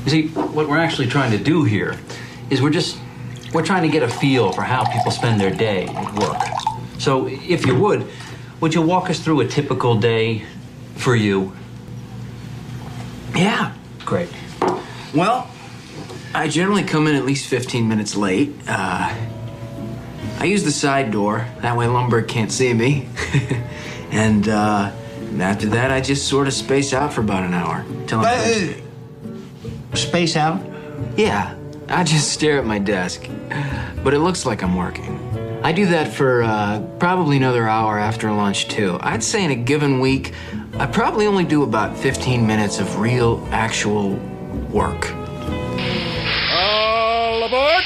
You see, what we're actually trying to do here is we're trying to get a feel for how people spend their day at work. So, if you would you walk us through a typical day for you? Yeah. Great. Well, I generally come in at least 15 minutes late. I use the side door. That way Lumberg can't see me. And after that, I just sort of space out for about an hour. Till I'm Space out? Yeah, I just stare at my desk. But it looks like I'm working. I do that for probably another hour after lunch, too. I'd say in a given week, I probably only do about 15 minutes of real, actual work. All aboard!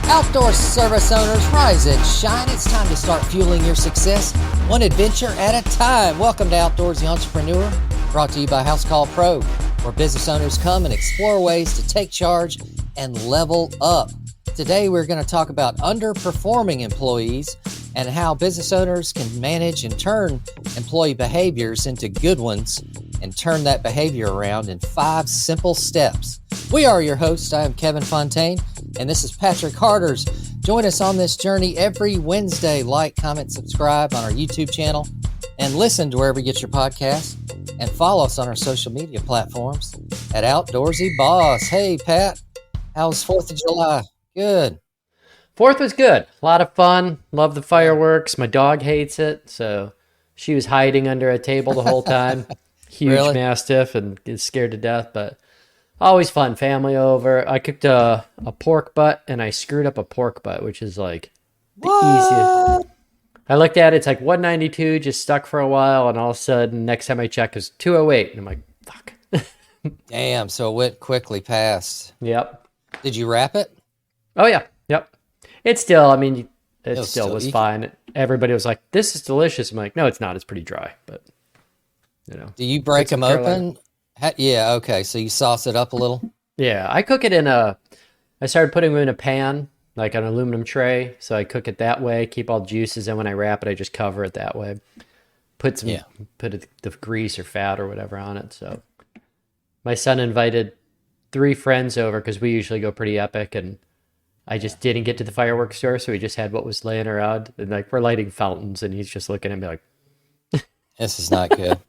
Outdoor service owners, rise and shine. It's time to start fueling your success, one adventure at a time. Welcome to Outdoorsy Entrepreneur, brought to you by House Call Pro, where business owners come and explore ways to take charge and level up. Today, we're going to talk about underperforming employees and how business owners can manage and turn employee behaviors into good ones and turn that behavior around in 5 simple steps. We are your hosts. I am Kevin Fontaine, and this is Patrick Harders. Join us on this journey every Wednesday. Like, comment, subscribe on our YouTube channel, and listen to wherever you get your podcasts, and follow us on our social media platforms at Outdoorsy Boss. Hey, Pat, how was 4th of July? Good. 4th was good. A lot of fun. Love the fireworks. My dog hates it, so she was hiding under a table the whole time. Huge Really? Mastiff and is scared to death, but always fun. Family over. I cooked a pork butt, and I screwed up a pork butt, which is like the easiest. I looked at it. It's like 192, just stuck for a while, and all of a sudden, next time I check, it's 208, and I'm like, fuck. Damn, so it went quickly past. Yep. Did you wrap it? Oh, yeah. Yep. It still, I mean, it was still still- was you- fine. Everybody was like, this is delicious. I'm like, no, it's not. It's pretty dry, but, you know. Do you break Put some them Carolina- open? Yeah, okay, so you sauce it up a little? Yeah, I cook it I started putting them in a pan, like an aluminum tray. So I cook it that way, keep all the juices. And when I wrap it, I just cover it that way. Put the grease or fat or whatever on it. So my son invited 3 friends over because we usually go pretty epic. And I just didn't get to the fireworks store. So we just had what was laying around. And like, we're lighting fountains. And he's just looking at me like, This is not good.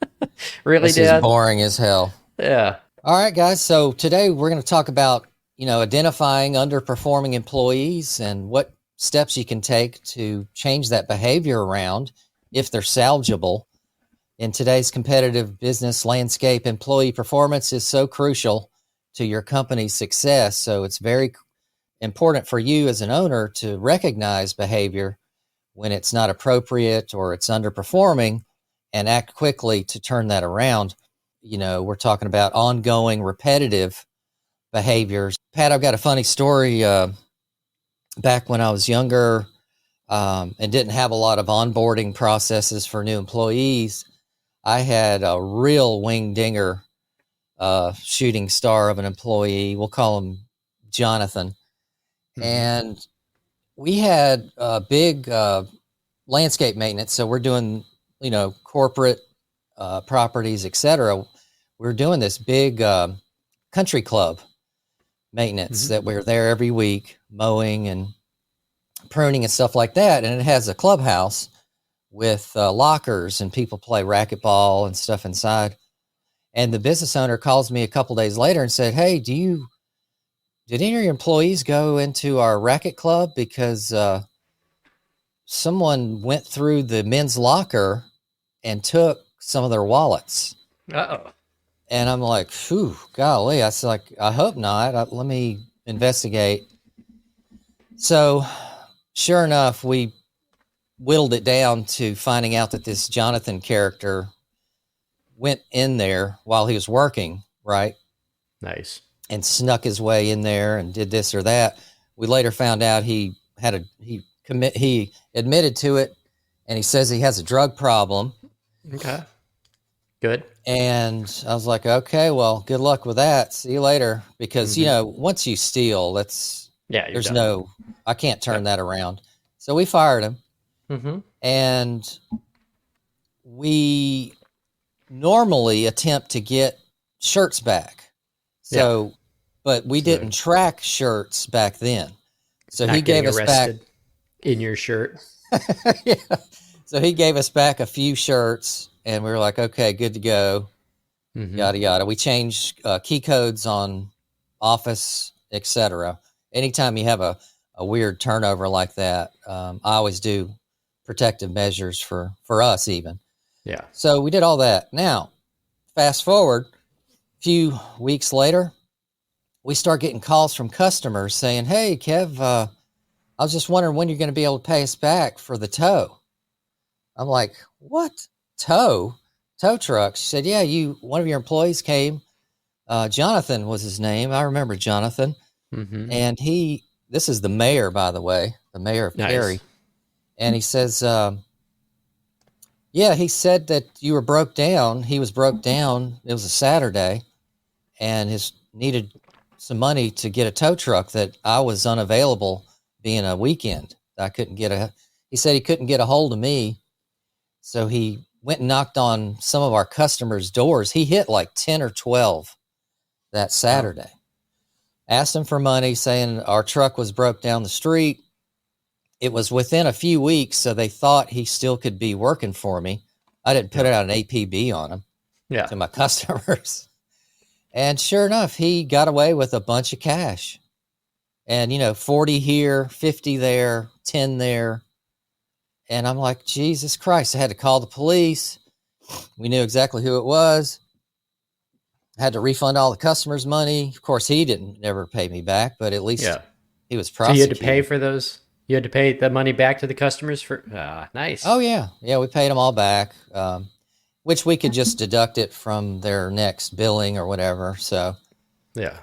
really, This Dad? is boring as hell. Yeah. All right, guys. So today we're going to talk about, identifying underperforming employees and what steps you can take to change that behavior around if they're salvageable. In today's competitive business landscape, employee performance is so crucial to your company's success. So it's very important for you as an owner to recognize behavior when it's not appropriate or it's underperforming and act quickly to turn that around. We're talking about ongoing repetitive behaviors. Pat, I've got a funny story. Back when I was younger and didn't have a lot of onboarding processes for new employees, I had a real wing-dinger shooting star of an employee. We'll call him Jonathan. Mm-hmm. And we had big landscape maintenance. So we're doing, corporate properties, etc. We're doing this big country club maintenance that we're there every week, mowing and pruning and stuff like that. And it has a clubhouse with lockers, and people play racquetball and stuff inside. And the business owner calls me a couple days later and said, "Hey, did any of your employees go into our racket club? Because someone went through the men's locker and took some of their wallets." Uh-oh. And I'm like, phew, golly. I was like, I hope not. Let me investigate. So sure enough, we whittled it down to finding out that this Jonathan character went in there while he was working, right? Nice. And snuck his way in there and did this or that. We later found out he admitted to it, and he says he has a drug problem. Okay. Good. And I was like, okay, well, good luck with that. See you later. Because, once you steal, You're done. I can't turn that around. So we fired him. Mm-hmm. And we normally attempt to get shirts back So, but we So didn't track shirts back then. So not he gave getting us back. arrested in your shirt. Yeah. So he gave us back a few shirts, and we were like, okay, good to go. Hmm. Yada yada. We changed key codes on Office, etc. Anytime you have a weird turnover like that, I always do protective measures for us even. Yeah. So we did all that. Now, fast forward a few weeks later, we start getting calls from customers saying, "Hey, Kev, I was just wondering when you're going to be able to pay us back for the tow." I'm like, "What tow? Tow truck?" She said, "Yeah, one of your employees came. Jonathan was his name. I remember Jonathan, Hmm. and this is the mayor, by the way, the mayor of Nice. Cary, and he says." Yeah, he said that you were broke down. He was broke down. It was a Saturday, and his needed some money to get a tow truck that I was unavailable, being a weekend. I couldn't get a. He said he couldn't get a hold of me, so he went and knocked on some of our customers' doors. He hit like 10 or 12 that Wow. Saturday. Asked him for money, saying our truck was broke down the street. It was within a few weeks, so they thought he still could be working for me. I didn't put Yeah. out an APB on him Yeah. to my customers. And sure enough, he got away with a bunch of cash. And, 40 here, 50 there, 10 there. And I'm like, Jesus Christ, I had to call the police. We knew exactly who it was. I had to refund all the customers' money. Of course, he didn't never pay me back, but at least Yeah. he was So you had to pay prosecuted. for those? You had to pay the money back to the customers for? Nice. Oh, yeah. Yeah, we paid them all back, which we could just deduct it from their next billing or whatever. So, Yeah.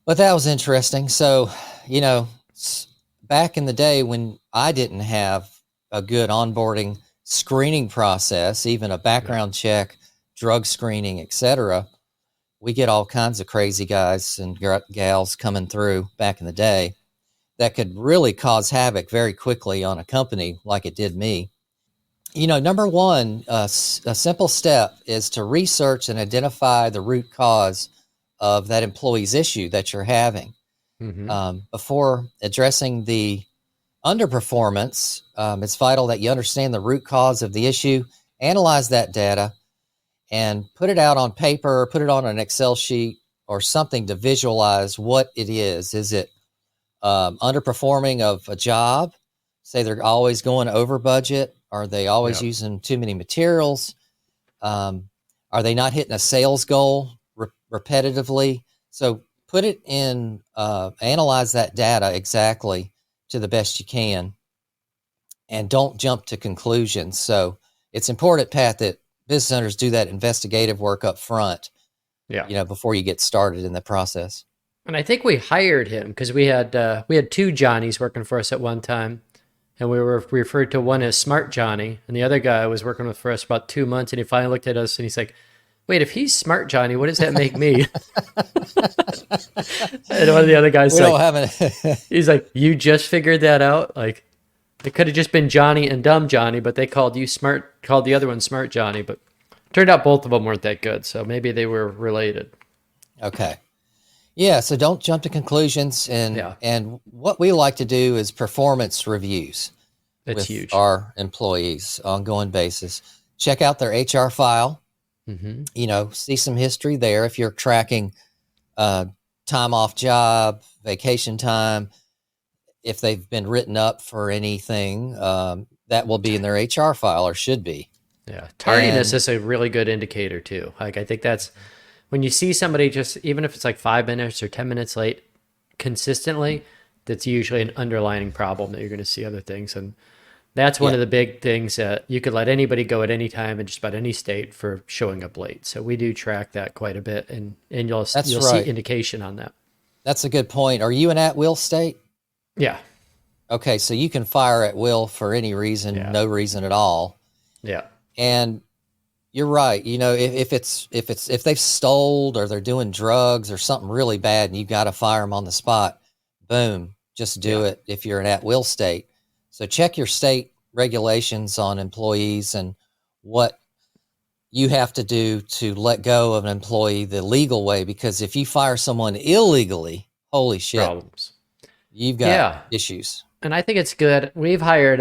but that was interesting. So, you know, back in the day when I didn't have a good onboarding screening process, even a Yeah. background check, drug screening, etc., we get all kinds of crazy guys and gals coming through back in the day that could really cause havoc very quickly on a company like it did me. Number one, a simple step is to research and identify the root cause of that employee's issue that you're having. Hmm. Before addressing the underperformance, it's vital that you understand the root cause of the issue, analyze that data, and put it out on paper, put it on an Excel sheet or something to visualize what it is. Is it underperforming of a job? Say they're always going over budget. Are they always Yeah. using too many materials? Are they not hitting a sales goal repetitively? So put it in, analyze that data exactly to the best you can, and don't jump to conclusions. So it's important, Pat, that business owners do that investigative work up front, Yeah. before you get started in the process. And I think we hired him because we had two Johnnies working for us at one time, and we were referred to one as Smart Johnny, and the other guy was working with for us about 2 months, and he finally looked at us and he's like, "Wait, if he's Smart Johnny, what does that make me?" And one of the other guys We like, don't have he's like, "You just figured that out? Like, it could have just been Johnny and Dumb Johnny, but they called the other one Smart Johnny, but turned out both of them weren't that good, so maybe they were related." Okay. Yeah, so don't jump to conclusions, and Yeah. and what we like to do is performance reviews That's with huge. our employees ongoing basis. Check out their HR file, Hmm. see some history there if you're tracking time off job, vacation time, if they've been written up for anything, that will be in their HR file or should be. Yeah, tardiness And is a really good indicator too. Like I think that's when you see somebody just even if it's like 5 minutes or 10 minutes late consistently, that's usually an underlining problem that you're going to see other things, and that's one yeah, of the big things that you could let anybody go at any time in just about any state for showing up late. So we do track that quite a bit, and you'll that's see right. indication on that. That's a good point. Are you an at-will state? Yeah, Okay, so you can fire at will for any reason, yeah, no reason at all. yeah, And you're right. If they've stole or they're doing drugs or something really bad and you got to fire them on the spot, boom, just do yeah, it if you're an at-will state. So check your state regulations on employees and what you have to do to let go of an employee the legal way, because if you fire someone illegally, holy shit, Problems. you've got issues. And I think it's good. We've hired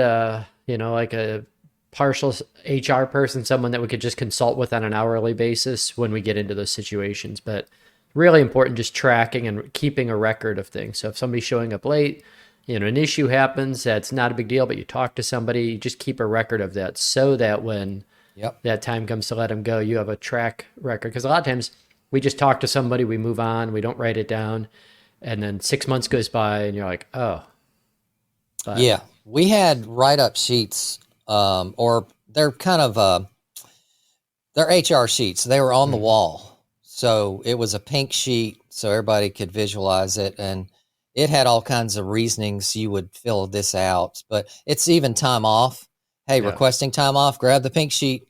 like a partial HR person, someone that we could just consult with on an hourly basis when we get into those situations. But really important, just tracking and keeping a record of things. So if somebody's showing up late, an issue happens, that's not a big deal, but you talk to somebody, you just keep a record of that so that when that time comes to let them go, you have a track record. Because a lot of times we just talk to somebody, we move on, we don't write it down. And then 6 months goes by and you're like, oh. But, yeah. We had write-up sheets, or they're kind of, they're HR sheets. They were on the wall. So it was a pink sheet so everybody could visualize it. And it had all kinds of reasonings. You would fill this out, but it's even time off. Hey, requesting time off, grab the pink sheet.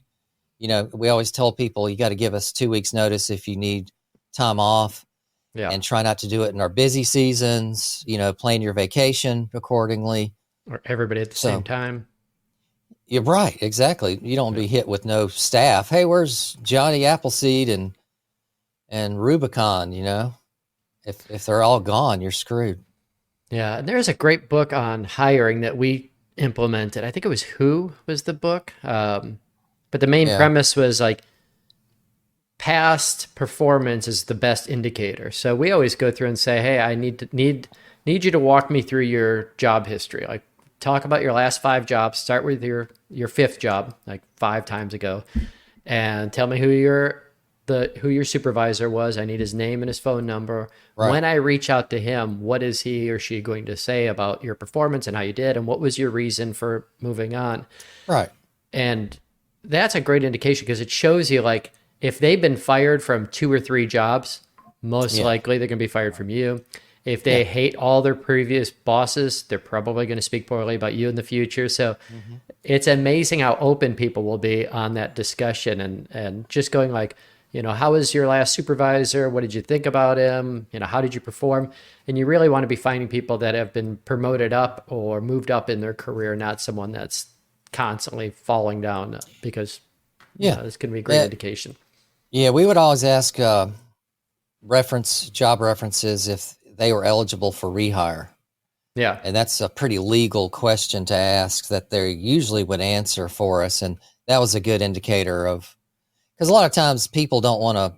We always tell people you got to give us 2 weeks notice if you need time off. Yeah. And try not to do it in our busy seasons, plan your vacation accordingly. Or everybody at the same time. You're right. Exactly. You don't want to be hit with no staff. Hey, where's Johnny Appleseed and Rubicon, If they're all gone, you're screwed. Yeah. And there's a great book on hiring that we implemented. I think it was Who was the book. But the main premise was like, past performance is the best indicator. So we always go through and say, hey, I need you to walk me through your job history. Like, talk about your last 5 jobs. Start with your 5th job, like 5 times ago, and tell me who your supervisor was. I need his name and his phone number. Right. When I reach out to him, what is he or she going to say about your performance and how you did, and what was your reason for moving on? Right. And that's a great indication, because it shows you, like, if they've been fired from 2 or 3 jobs, most likely they're going to be fired from you. If they hate all their previous bosses, they're probably going to speak poorly about you in the future. So it's amazing how open people will be on that discussion, and just going like, how was your last supervisor? What did you think about him? How did you perform? And you really want to be finding people that have been promoted up or moved up in their career, not someone that's constantly falling down, because this can be a great indication. Yeah, we would always ask job references if they were eligible for rehire. Yeah. And that's a pretty legal question to ask that they usually would answer for us. And that was a good indicator of, because a lot of times people don't want to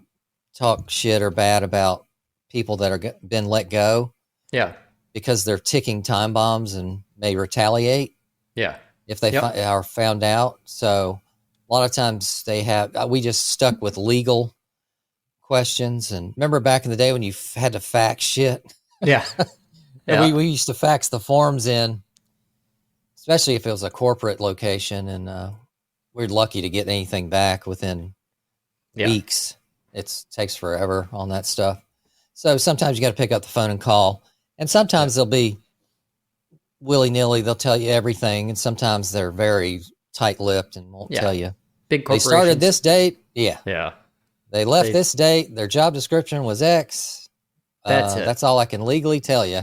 talk shit or bad about people that are been let go. Yeah. Because they're ticking time bombs and may retaliate. Yeah. If they are found out. So a lot of times we just stuck with legal questions. And remember back in the day when you had to fax shit? Yeah. We used to fax the forms in, especially if it was a corporate location. And we're lucky to get anything back within weeks. It takes forever on that stuff. So sometimes you got to pick up the phone and call. And sometimes they'll be willy-nilly. They'll tell you everything. And sometimes they're very tight-lipped and won't tell you. Big corporations. They started this date. Yeah. Yeah. They left this date. Their job description was X. That's it. That's all I can legally tell you.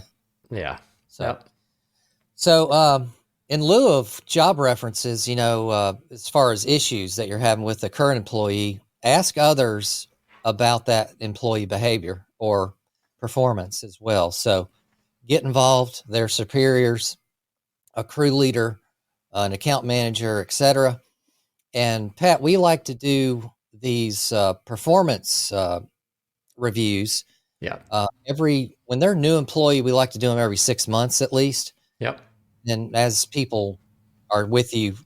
Yeah. So in lieu of job references, as far as issues that you're having with the current employee, ask others about that employee behavior or performance as well. So get involved, their superiors, a crew leader, an account manager, etc. And Pat, we like to do these performance reviews. Yeah. When they're a new employee, we like to do them every 6 months at least. Yep. And as people are with you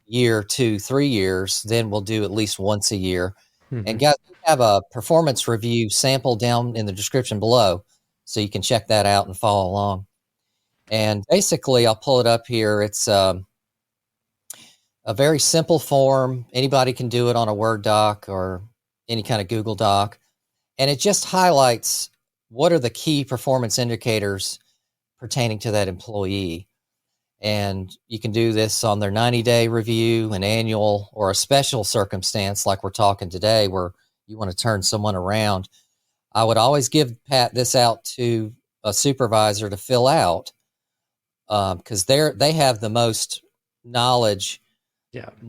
year, 2, 3 years, then we'll do at least once a year. Mm-hmm. And guys, we have a performance review sample down in the description below, so you can check that out and follow along. And basically, I'll pull it up here. It's a very simple form. Anybody can do it on a Word doc or any kind of Google doc. And it just highlights what are the key performance indicators pertaining to that employee. And you can do this on their 90-day review, an annual, or a special circumstance like we're talking today where you want to turn someone around. I would always give Pat this out to a supervisor to fill out because they have the most knowledge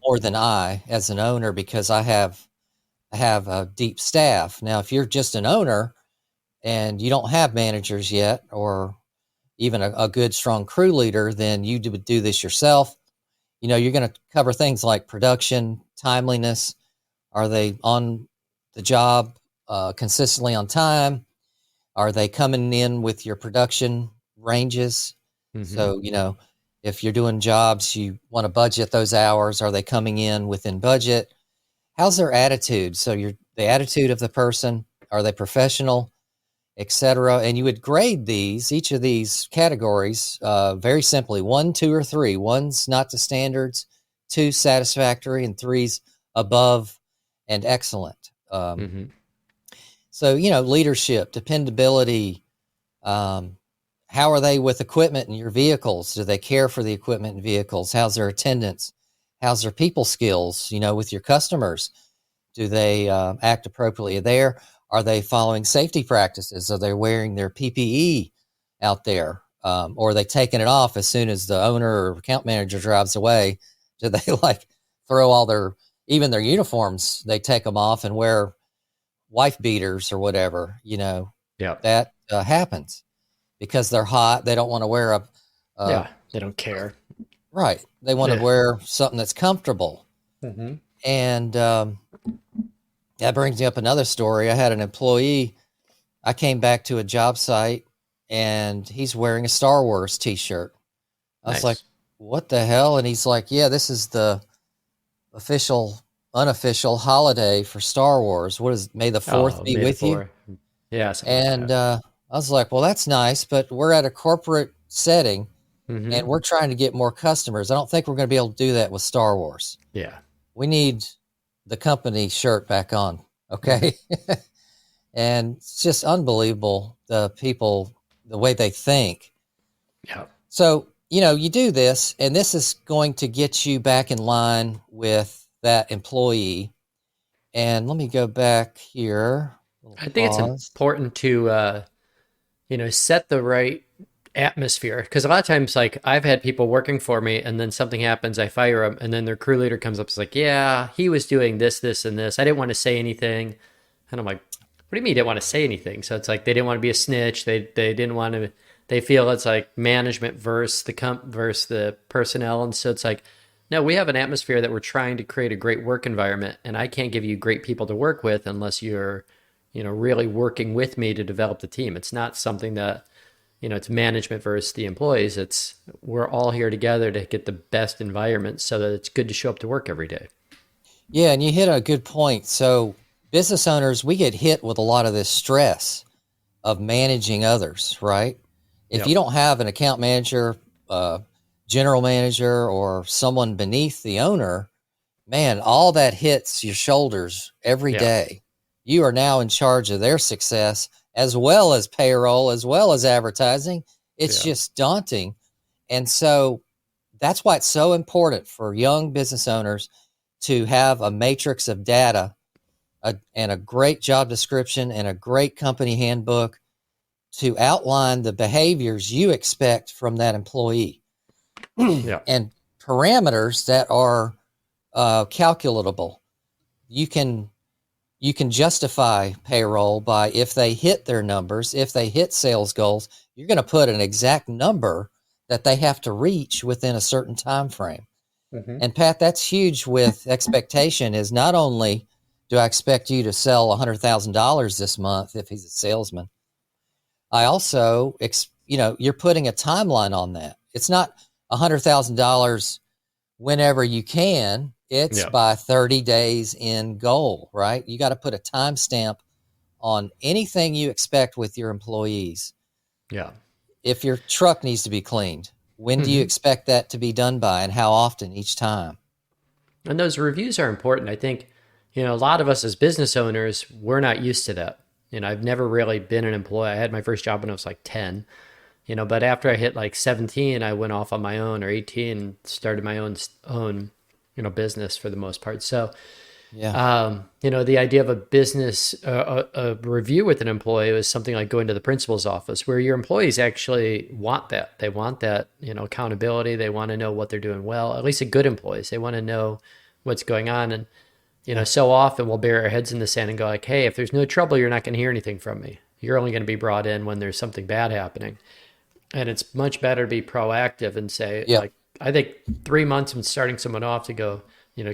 more than I as an owner, because I have have a deep staff. Now, if you're just an owner and you don't have managers yet, or even a good, strong crew leader, then you would do this yourself. You're going to cover things like production, timeliness. Are they on the job consistently on time? Are they coming in with your production ranges? So, if you're doing jobs, you want to budget those hours. Are they coming in within budget? How's their attitude? So the attitude of the person, are they professional, etc. And you would grade each of these categories very simply: 1, 2, or 3. 1's not to standards, 2 satisfactory, and 3's above and excellent. So, leadership, dependability, how are they with equipment in your vehicles? Do they care for the equipment and vehicles? How's their attendance? How's their people skills, with your customers? Do they act appropriately there? Are they following safety practices? Are they wearing their PPE out there? Or are they taking it off as soon as the owner or account manager drives away? Do they throw even their uniforms, they take them off and wear wife beaters or whatever, that happens because they're hot. They don't want to wear they don't care. Right. They want to wear something that's comfortable. And that brings me up another story. I had an employee. I came back to a job site and he's wearing a Star Wars t-shirt. I was like, what the hell? And he's like, yeah, this is the unofficial holiday for Star Wars. What is May the 4th be with you? Yeah. And I was like, well, that's nice, but we're at a corporate setting and we're trying to get more customers. I don't think we're going to be able to do that with Star Wars. Yeah. We need the company shirt back on. Okay. And it's just unbelievable. The people, the way they think. Yeah. So, you do this, and this is going to get you back in line with that employee. And let me go back here. I think it's important to, set the right atmosphere. Because a lot of times, I've had people working for me, and then something happens, I fire them, and then their crew leader comes up and is like, yeah, he was doing this, this, and this. I didn't want to say anything. And I'm like, what do you mean you didn't want to say anything? So it's like they didn't want to be a snitch. They didn't want to. They feel it's like management versus the personnel, and so it's like, no, we have an atmosphere that we're trying to create a great work environment, and I can't give you great people to work with unless you're, really working with me to develop the team. It's not something that, it's management versus the employees. It's we're all here together to get the best environment so that it's good to show up to work every day. Yeah, and you hit a good point. So business owners, we get hit with a lot of this stress of managing others, right? If you don't have an account manager, general manager, or someone beneath the owner, man, all that hits your shoulders every day. You are now in charge of their success, as well as payroll, as well as advertising. It's just daunting. And so that's why it's so important for young business owners to have a matrix of data and a great job description and a great company handbook to outline the behaviors you expect from that employee and parameters that are calculatable. You can justify payroll by if they hit their numbers, if they hit sales goals, you're going to put an exact number that they have to reach within a certain time frame. And Pat, that's huge with expectation. Is not only do I expect you to sell $100,000 this month if he's a salesman, I also, you're putting a timeline on that. It's not $100,000 whenever you can. It's by 30 days in goal, right? You got to put a timestamp on anything you expect with your employees. Yeah. If your truck needs to be cleaned, when do you expect that to be done by, and how often each time? And those reviews are important. I think, a lot of us as business owners, we're not used to that. I've never really been an employee. I had my first job when I was like 10, but after I hit like 17, I went off on my own, or 18, and started my own, business for the most part. So, the idea of a business, a review with an employee was something like going to the principal's office, where your employees actually want that. They want that, accountability. They want to know what they're doing well, at least the good employees. They want to know what's going on. And So often we'll bury our heads in the sand and go like, hey, if there's no trouble, you're not going to hear anything from me. You're only going to be brought in when there's something bad happening. And it's much better to be proactive and say, Yep. like, I think 3 months from starting someone off to go,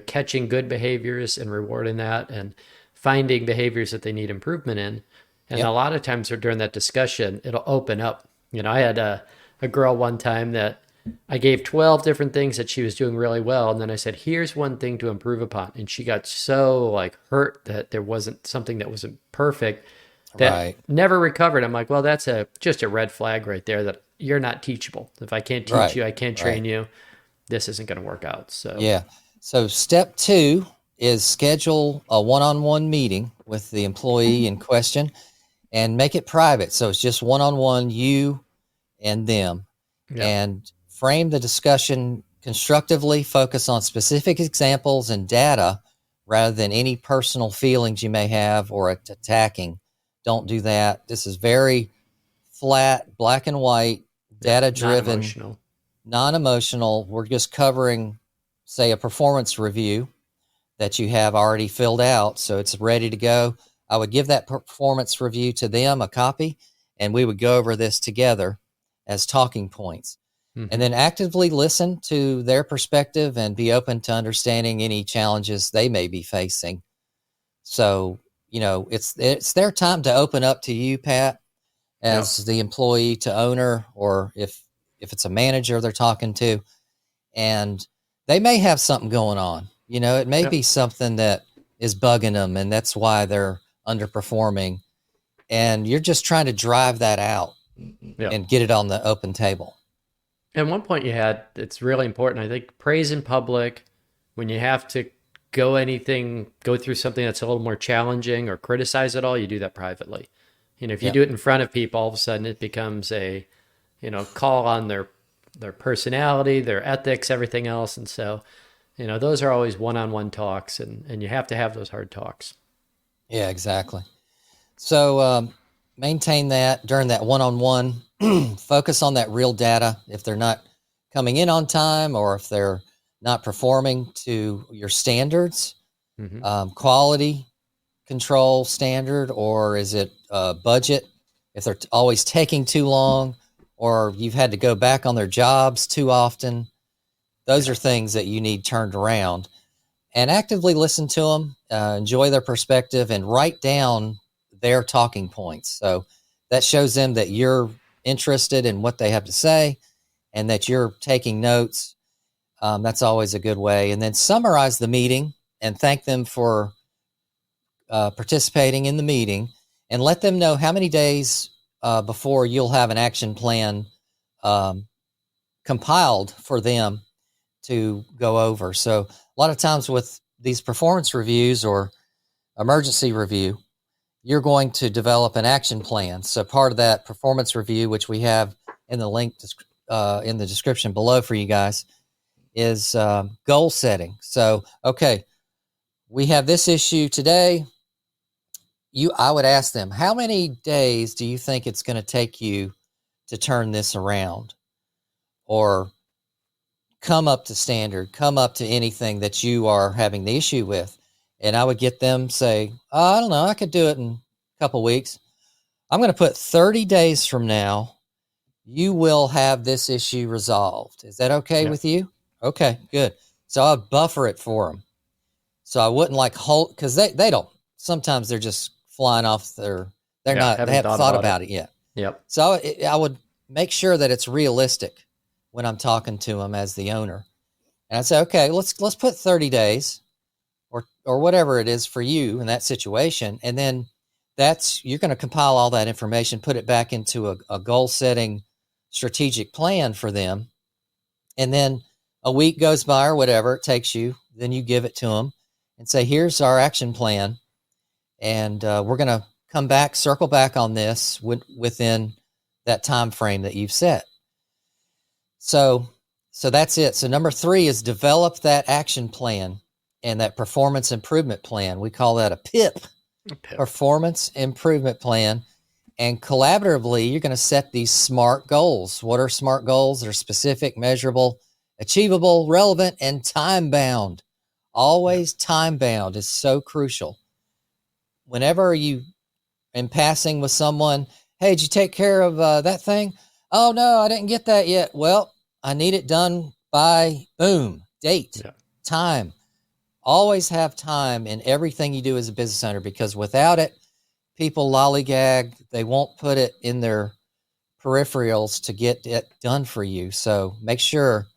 catching good behaviors and rewarding that and finding behaviors that they need improvement in. And Yep. a lot of times during that discussion, it'll open up. I had a girl one time that I gave 12 different things that she was doing really well. And then I said, here's one thing to improve upon. And she got so like hurt that there wasn't something that wasn't perfect that Right. never recovered. I'm like, well, that's just a red flag right there that you're not teachable. If I can't teach Right. you, I can't train Right. you. This isn't going to work out. So Yeah. So step 2 is schedule a one-on-one meeting with the employee in question and make it private. So it's just one-on-one, you and them. Yeah. And frame the discussion constructively, focus on specific examples and data rather than any personal feelings you may have or attacking. Don't do that. This is very flat, black and white, data driven, non-emotional. non-emotional. We're just covering, say, a performance review that you have already filled out, so it's ready to go. I would give that performance review to them, a copy, and we would go over this together as talking points. And then actively listen to their perspective and be open to understanding any challenges they may be facing. So, it's their time to open up to you, Pat, as the employee to owner, or if it's a manager they're talking to, and they may have something going on. It may be something that is bugging them, and that's why they're underperforming. And you're just trying to drive that out and get it on the open table. And one point you had, it's really important. I think praise in public, when you have to go through something that's a little more challenging or criticize it all, you do that privately. If you do it in front of people, all of a sudden it becomes a, call on their personality, their ethics, everything else. And so, those are always one-on-one talks, and you have to have those hard talks. Yeah, exactly. So maintain that during that one-on-one. Focus on that real data. If they're not coming in on time or if they're not performing to your standards, quality control standard, or is it budget? If they're always taking too long or you've had to go back on their jobs too often, those are things that you need turned around. And actively listen to them, enjoy their perspective, and write down their talking points. So that shows them that you're interested in what they have to say and that you're taking notes. That's always a good way. And then summarize the meeting and thank them for participating in the meeting, and let them know how many days before you'll have an action plan compiled for them to go over. So a lot of times with these performance reviews or emergency review, you're going to develop an action plan. So part of that performance review, which we have in the link in the description below for you guys, is goal setting. So, okay, we have this issue today. I would ask them, how many days do you think it's going to take you to turn this around? Or come up to standard, come up to anything that you are having the issue with. And I would get them say, I don't know, I could do it in a couple weeks. I'm going to put 30 days from now, you will have this issue resolved. Is that okay with you? Okay, good. So I'd buffer it for them. So I wouldn't hold, because they don't, sometimes they're just flying off they haven't thought about it yet. Yep. So I would make sure that it's realistic when I'm talking to them as the owner. And I'd say, okay, let's put 30 days or whatever it is for you in that situation. And then you're going to compile all that information, put it back into a goal setting strategic plan for them. And then a week goes by or whatever it takes you, then you give it to them and say, here's our action plan. And we're going to circle back on this within that time frame that you've set. So that's it. So number 3 is develop that action plan and that performance improvement plan. We call that a PIP, performance improvement plan. And collaboratively, you're going to set these SMART goals. What are SMART goals? They're specific, measurable, achievable, relevant, and time-bound. Always time bound is so crucial. Whenever you in passing with someone, hey, did you take care of that thing? Oh, no, I didn't get that yet. Well, I need it done by boom, date, time. Always have time in everything you do as a business owner, because without it, people lollygag. They won't put it in their peripherals to get it done for you. So make sure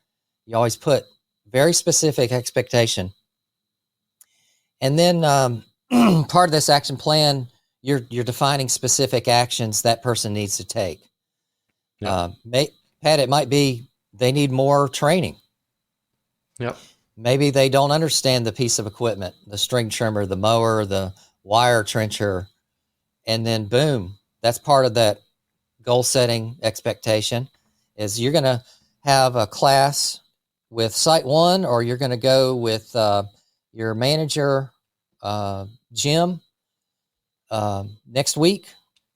you always put very specific expectation. And then part of this action plan, you're defining specific actions that person needs to take. Pat, it might be they need more training. Yep. Maybe they don't understand the piece of equipment, the string trimmer, the mower, the wire trencher. And then boom, that's part of that goal setting expectation is you're going to have a class with Site 1, or you're going to go with your manager, Jim, next week,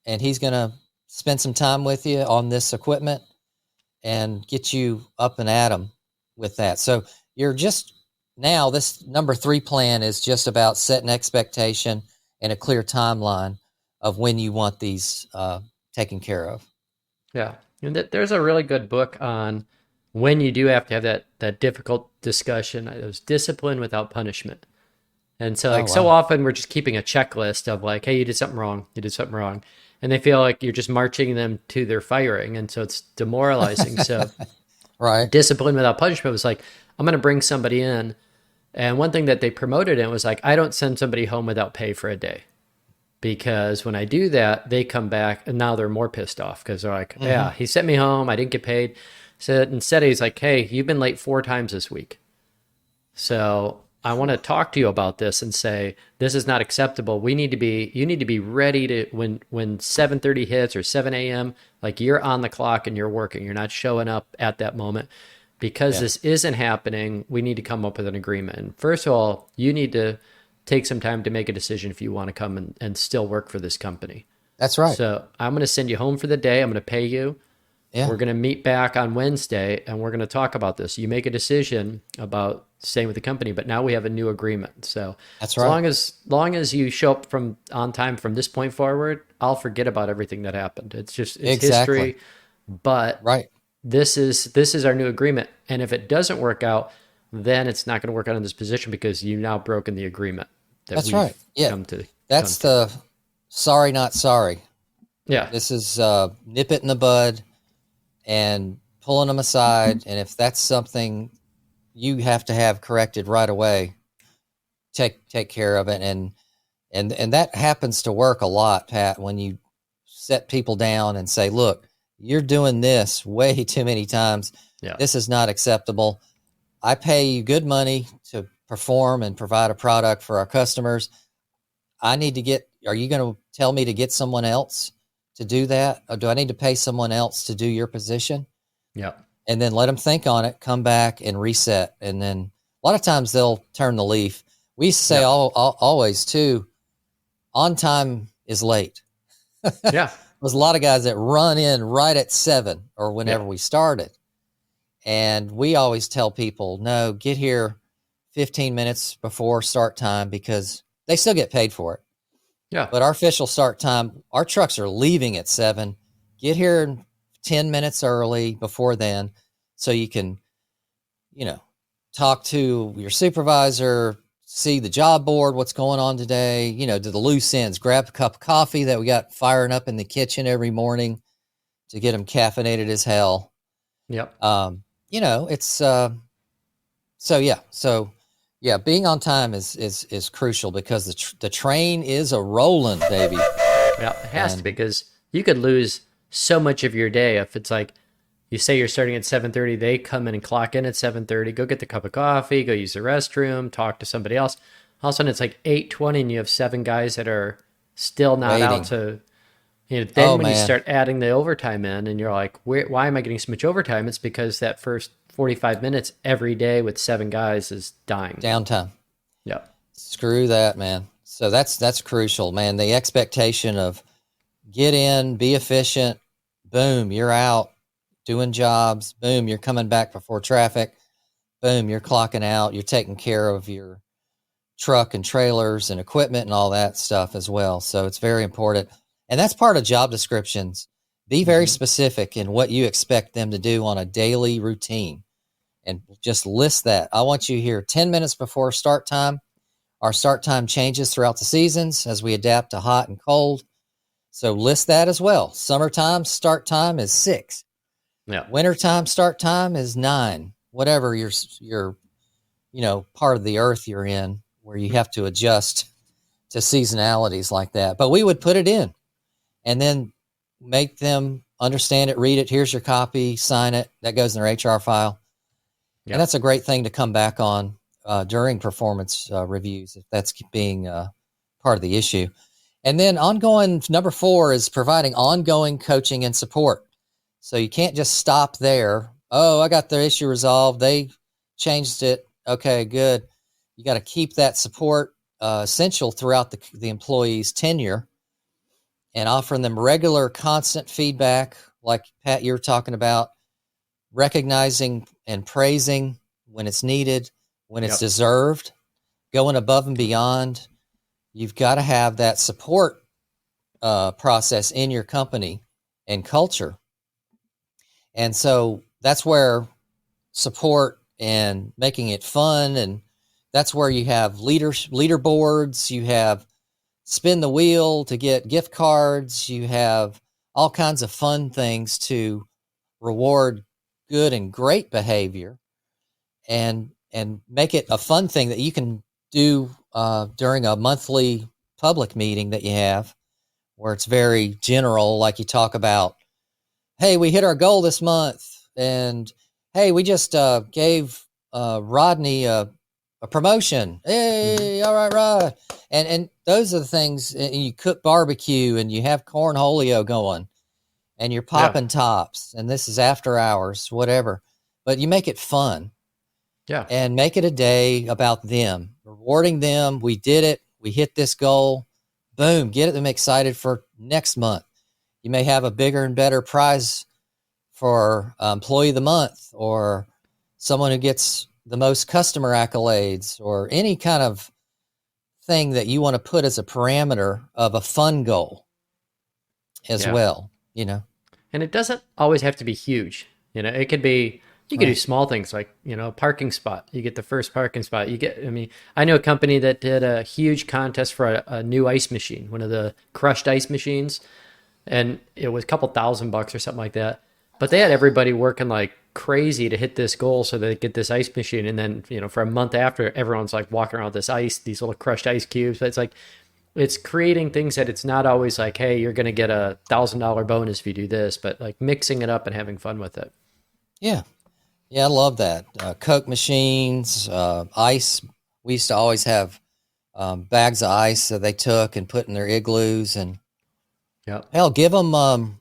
and he's going to spend some time with you on this equipment and get you up and at 'em with that. So you're just now, this number 3 plan is just about setting expectation and a clear timeline of when you want these taken care of. Yeah. And there's a really good book on when you do have to have that difficult discussion. It was Discipline Without Punishment. And so so often we're just keeping a checklist of like, hey, you did something wrong. You did something wrong. And they feel like you're just marching them to their firing. And so it's demoralizing. So right. Discipline Without Punishment was like, I'm going to bring somebody in. And one thing that they promoted in was like, I don't send somebody home without pay for a day. Because when I do that, they come back and now they're more pissed off because they're like, yeah, he sent me home. I didn't get paid. So instead he's like, hey, you've been late 4 times this week. So I want to talk to you about this and say, this is not acceptable. You need to be ready to, when 7:30 hits or 7 a.m., like you're on the clock and you're working. You're not showing up at that moment. Because this isn't happening, we need to come up with an agreement. And first of all, you need to take some time to make a decision if you want to come and still work for this company. That's right. So I'm going to send you home for the day. I'm going to pay you. Yeah. We're going to meet back on Wednesday and we're going to talk about this. You make a decision about staying with the company, but now we have a new agreement. So that's right. Long as you show up on time from this point forward, I'll forget about everything that happened. It's history. But this is our new agreement. And if it doesn't work out, then it's not going to work out in this position because you've now broken the agreement. That's right. Yeah. That's the sorry, not sorry. Yeah. This is nip it in the bud and pulling them aside. And if that's something you have to have corrected right away, take care of it. And that happens to work a lot, Pat, when you set people down and say, look, you're doing this way too many times. Yeah. This is not acceptable. I pay you good money to perform and provide a product for our customers. Are you going to tell me to get someone else to do that? Or do I need to pay someone else to do your position? Yeah. And then let them think on it, come back and reset. And then a lot of times they'll turn the leaf. We used to say always too, on time is late. Yeah. There's a lot of guys that run in right at 7 or whenever we started. And we always tell people, no, get here 15 minutes before start time because they still get paid for it. Yeah. But our official start time, our trucks are leaving at 7. Get here 10 minutes early before then so you can, talk to your supervisor, see the job board, what's going on today, do the loose ends, grab a cup of coffee that we got firing up in the kitchen every morning to get them caffeinated as hell. Yep. It's being on time is crucial because the train is a rolling, baby. Yeah, it has to, because you could lose so much of your day if it's like you say you're starting at 7:30, they come in and clock in at 7:30, go get the cup of coffee, go use the restroom, talk to somebody else. All of a sudden it's like 8:20 and you have 7 guys that are still not waiting out to. Then when you start adding the overtime in and you're like, why am I getting so much overtime? It's because that first 45 minutes every day with 7 guys is dying. Downtime. Yeah. Screw that, man. So that's crucial, man. The expectation of get in, be efficient, boom, you're out doing jobs, boom, you're coming back before traffic, boom, you're clocking out, you're taking care of your truck and trailers and equipment and all that stuff as well. So it's very important. And that's part of job descriptions. Be very specific in what you expect them to do on a daily routine and just list that. I want you here 10 minutes before start time. Our start time changes throughout the seasons as we adapt to hot and cold. So list that as well. Summertime start time is 6. Yeah. Wintertime start time is 9. Whatever your part of the earth you're in, where you have to adjust to seasonalities like that. But we would put it in and then make them understand it, read it. Here's your copy, sign it. That goes in their HR file. Yeah. And that's a great thing to come back on during performance reviews, if that's being part of the issue. And then ongoing, number 4 is providing ongoing coaching and support. So you can't just stop there. Oh, I got the issue resolved. They changed it. Okay, good. You got to keep that support essential throughout the employee's tenure and offering them regular, constant feedback, like Pat, you're talking about, recognizing and praising when it's needed, when it's deserved, going above and beyond. You've got to have that support process in your company and culture. And so that's where support and making it fun, and that's where you have leaderboards, you have spin the wheel to get gift cards, you have all kinds of fun things to reward good and great behavior, and make it a fun thing that you can do during a monthly public meeting that you have, where it's very general, like you talk about, hey, we hit our goal this month, and hey, we just gave Rodney a promotion. Hey, all right. And those are the things, and you cook barbecue, and you have cornholio going, and you're popping tops, and this is after hours, whatever. But you make it fun. Yeah. And make it a day about them, rewarding them. We did it. We hit this goal. Boom. Get them excited for next month. You may have a bigger and better prize for employee of the month, or someone who gets the most customer accolades, or any kind of thing that you want to put as a parameter of a fun goal as well, And it doesn't always have to be huge. It could be, you could do small things like, a parking spot. You get the first parking spot. I know a company that did a huge contest for a new ice machine, one of the crushed ice machines. And it was a couple $1,000 or something like that. But they had everybody working like crazy to hit this goal so they get this ice machine. And then, for a month after, everyone's like walking around with this ice, these little crushed ice cubes. But it's like, it's creating things that it's not always like, hey, you're going to get a $1,000 bonus if you do this, but like mixing it up and having fun with it. Yeah. Yeah, I love that. Coke machines, ice. We used to always have bags of ice that they took and put in their igloos, and hell, give them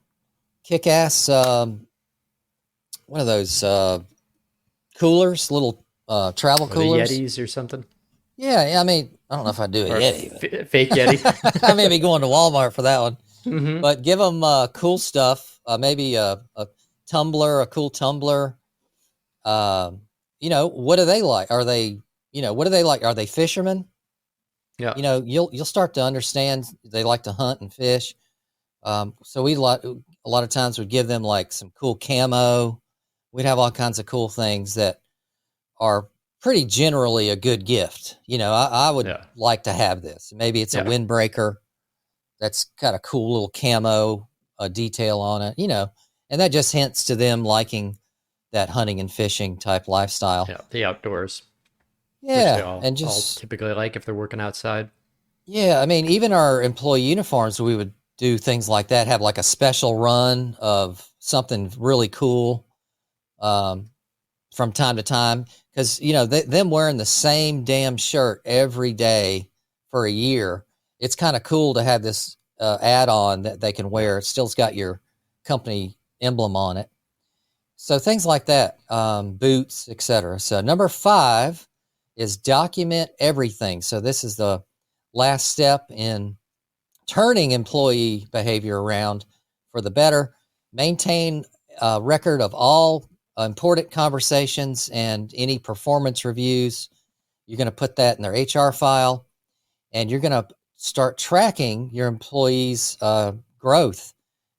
kick-ass, one of those coolers, little travel coolers. The Yetis or something. Yeah, I mean, I don't know if I do a Yeti. Fake Yeti. I may be going to Walmart for that one. Mm-hmm. But give them cool stuff, maybe a tumbler, a cool tumbler. What do they like? Are they, what do they like? Are they fishermen? Yeah. You'll start to understand they like to hunt and fish. So a lot of times we'd give them like some cool camo. We'd have all kinds of cool things that are pretty generally a good gift. I would like to have this. Maybe it's a windbreaker that's got a cool little camo detail on it, and that just hints to them liking that hunting and fishing type lifestyle. Yeah, the outdoors. Yeah, and just all typically like if they're working outside. Yeah, I mean, even our employee uniforms, we would do things like that. Have like a special run of something really cool from time to time, because them wearing the same damn shirt every day for a year. It's kind of cool to have this add-on that they can wear. It still's got your company emblem on it. So things like that, boots, etc. So number 5 is document everything. So this is the last step in turning employee behavior around for the better. Maintain a record of all important conversations and any performance reviews. You're going to put that in their HR file, and you're going to start tracking your employees' growth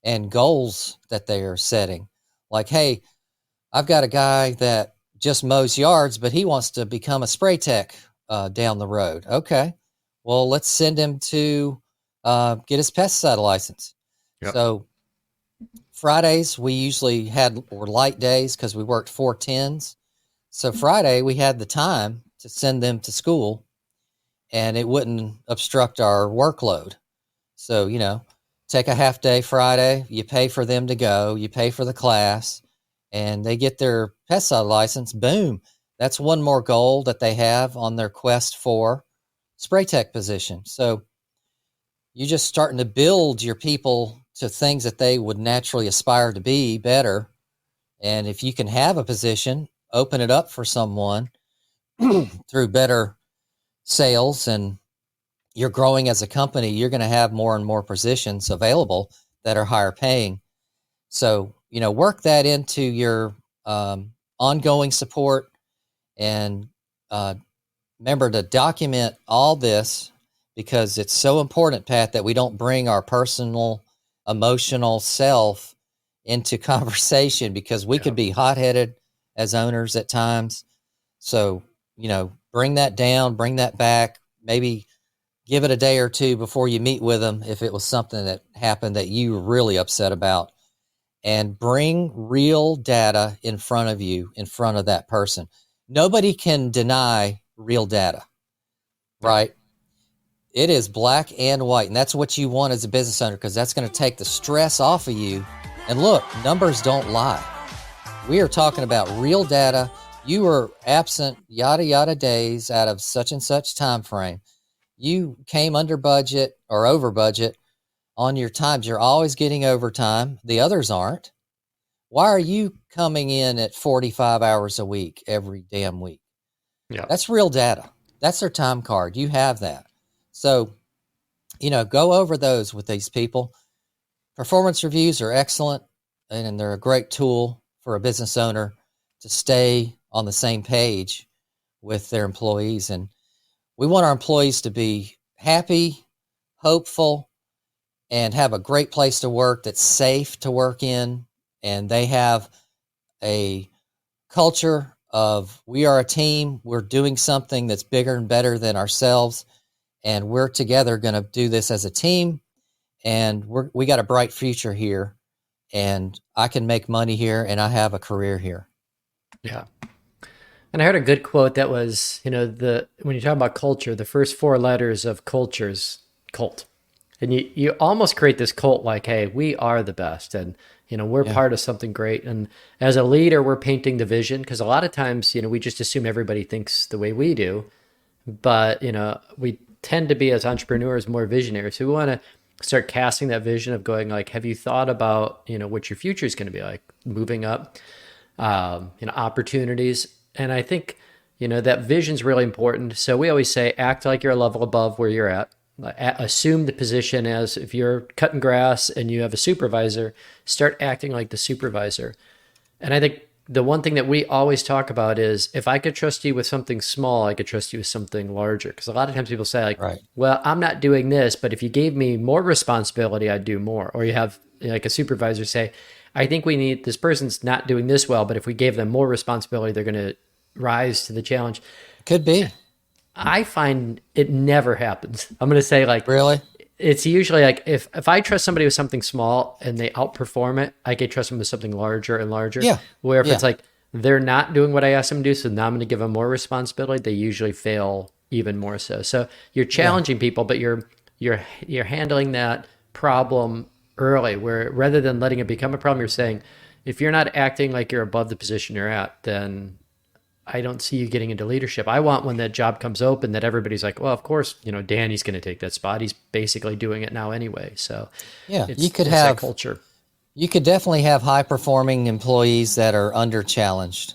and goals that they are setting. Like, hey, I've got a guy that just mows yards, but he wants to become a spray tech down the road. Okay, well, let's send him to get his pesticide license. Yep. So Fridays we usually were light days because we worked 4 10s. So Friday we had the time to send them to school, and it wouldn't obstruct our workload. So, take a half day Friday, you pay for them to go, you pay for the class, and they get their pesticide license. Boom. That's one more goal that they have on their quest for spray tech position. So you're just starting to build your people to things that they would naturally aspire to be better. And if you can have a position, open it up for someone through better sales, and you're growing as a company, you're going to have more and more positions available that are higher paying. So, work that into your ongoing support, and remember to document all this, because it's so important, Pat, that we don't bring our personal, emotional self into conversation, because we could be hot-headed as owners at times. So, bring that down, bring that back, maybe give it a day or two before you meet with them if it was something that happened that you were really upset about, and bring real data in front of you, in front of that person. Nobody can deny real data, right? It is black and white, and that's what you want as a business owner, because that's going to take the stress off of you. And look, numbers don't lie. We are talking about real data. You were absent yada yada days out of such and such time frame. You came under budget or over budget on your times. You're always getting overtime. The others aren't. Why are you coming in at 45 hours a week every damn week? Yeah. That's real data. That's their time card. You have that. So, go over those with these people. Performance reviews are excellent, and they're a great tool for a business owner to stay on the same page with their employees. And we want our employees to be happy, hopeful, and have a great place to work that's safe to work in. And they have a culture of, we are a team, we're doing something that's bigger and better than ourselves, and we're together going to do this as a team, and we got a bright future here, and I can make money here, and I have a career here. Yeah. And I heard a good quote that was, when you talk about culture, the first 4 letters of culture is cult. And you almost create this cult like, hey, we are the best, and we're part of something great. And as a leader, we're painting the vision, because a lot of times, we just assume everybody thinks the way we do. But, we tend to be, as entrepreneurs, more visionary. So we want to start casting that vision of going like, have you thought about, what your future is going to be like, moving up, opportunities. And I think, that vision's really important. So we always say, act like you're a level above where you're at. Assume the position as, if you're cutting grass and you have a supervisor, start acting like the supervisor. And I think the one thing that we always talk about is, if I could trust you with something small, I could trust you with something larger. Because a lot of times people say like, right, well, I'm not doing this, but if you gave me more responsibility, I'd do more. Or you have like a supervisor say, I think we need, this person's not doing this well, but if we gave them more responsibility, they're going to rise to the challenge. Could be. I find it never happens. I'm going to say like, really? It's usually like, if I trust somebody with something small and they outperform it, I can trust them with something larger and larger. Yeah. Where if it's like, they're not doing what I asked them to do, so now I'm going to give them more responsibility, they usually fail even more so. So you're challenging people, but you're handling that problem early, where rather than letting it become a problem, you're saying, if you're not acting like you're above the position you're at, then I don't see you getting into leadership. I want, when that job comes open, that everybody's like, well, of course, Danny's going to take that spot. He's basically doing it now anyway. So you could have have that culture. You could definitely have high performing employees that are under challenged.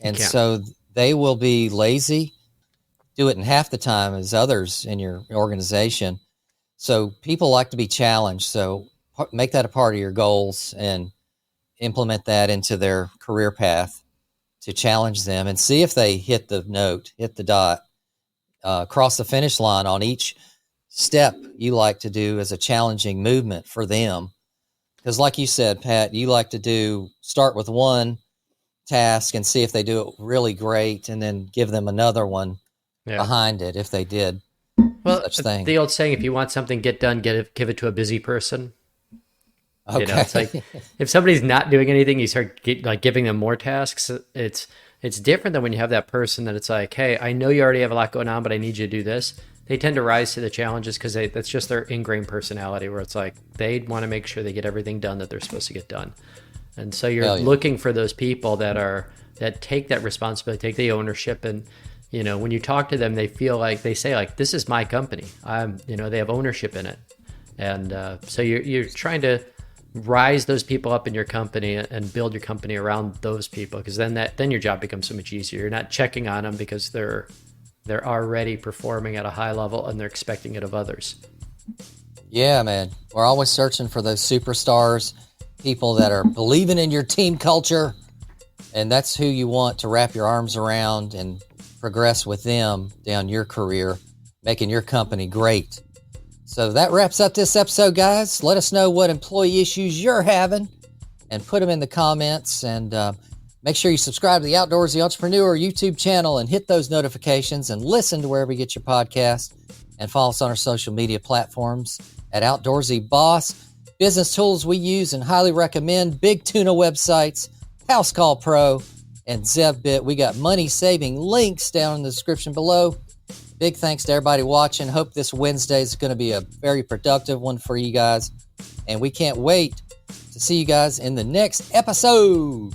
And so they will be lazy, do it in half the time as others in your organization. So people like to be challenged. So make that a part of your goals and implement that into their career path to challenge them and see if they hit the note, hit the dot, cross the finish line on each step you like to do as a challenging movement for them. Because like you said, Pat, you like to start with one task and see if they do it really great, and then give them another one behind it if they did such thing. The old saying, if you want something get done, give it to a busy person. Okay. It's like if somebody's not doing anything, you start giving them more tasks. It's different than when you have that person that it's like, hey, I know you already have a lot going on, but I need you to do this. They tend to rise to the challenges because that's just their ingrained personality, where it's like they want to make sure they get everything done that they're supposed to get done. And so you're looking for those people that take that responsibility, take the ownership, and when you talk to them, they say like, this is my company. They have ownership in it, and so you're trying to rise those people up in your company and build your company around those people, because then your job becomes so much easier. You're not checking on them because they're already performing at a high level and they're expecting it of others. Yeah, man. We're always searching for those superstars, people that are believing in your team culture, and that's who you want to wrap your arms around and progress with them down your career, making your company great. So that wraps up this episode, guys. Let us know what employee issues you're having and put them in the comments. And make sure you subscribe to the Outdoorsy Entrepreneur YouTube channel and hit those notifications and listen to wherever you get your podcast, and follow us on our social media platforms at Outdoorsy Boss. Business tools we use and highly recommend: Big Tuna websites, House Call Pro, and ZevBit. We got money-saving links down in the description below. Big thanks to everybody watching. Hope this Wednesday is going to be a very productive one for you guys. And we can't wait to see you guys in the next episode.